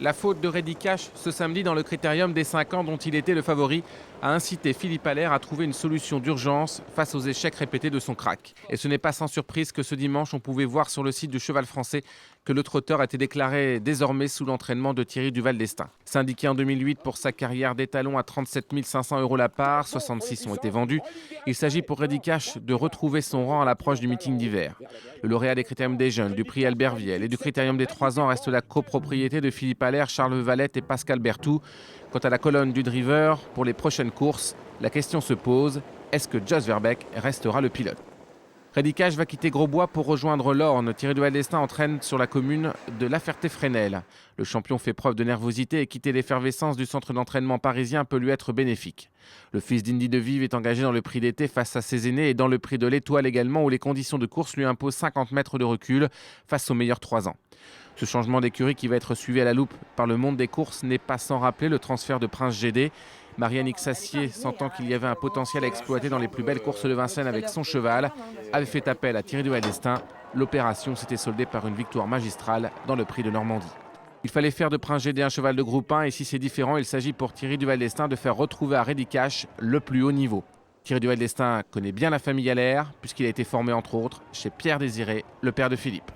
La faute de Reddy Cash ce samedi dans le critérium des 5 ans dont il était le favori a incité Philippe Allaire à trouver une solution d'urgence face aux échecs répétés de son crack. Et ce n'est pas sans surprise que ce dimanche on pouvait voir sur le site du Cheval Français que le trotteur était déclaré désormais sous l'entraînement de Thierry Duval d'Estaing. Syndiqué en 2008 pour sa carrière d'étalon à 37 500 € la part, 66 ont été vendus. Il s'agit pour Reddy Cash de retrouver son rang à l'approche du meeting d'hiver. Le lauréat des critériums des jeunes, du prix Albert Viel et du critérium des 3 ans reste la copropriété de Philippe Allaire, Charles Valette et Pascal Berthoud. Quant à la colonne du driver, pour les prochaines courses, la question se pose, est-ce que Jos Verbeek restera le pilote? Reddy Cash va quitter Grosbois pour rejoindre l'Orne. Thierry Duval d'Estaing entraîne sur la commune de La Ferté-Fresnel. Le champion fait preuve de nervosité et quitter l'effervescence du centre d'entraînement parisien peut lui être bénéfique. Le fils d'Indy de Vive est engagé dans le prix d'été face à ses aînés et dans le prix de l'Étoile également où les conditions de course lui imposent 50 mètres de recul face aux meilleurs 3 ans. Ce changement d'écurie qui va être suivi à la loupe par le monde des courses n'est pas sans rappeler le transfert de Prince GD. Marianne Xassier, sentant qu'il y avait un potentiel à exploiter dans les plus belles courses de Vincennes avec son cheval, avait fait appel à Thierry Duval d'Estaing. L'opération s'était soldée par une victoire magistrale dans le prix de Normandie. Il fallait faire de Prince GD un cheval de groupe 1 et si c'est différent, il s'agit pour Thierry Duval d'Estaing de faire retrouver à Reddy Cash le plus haut niveau. Thierry Duval d'Estaing connaît bien la famille Allaire puisqu'il a été formé entre autres chez Pierre Désiré, le père de Philippe.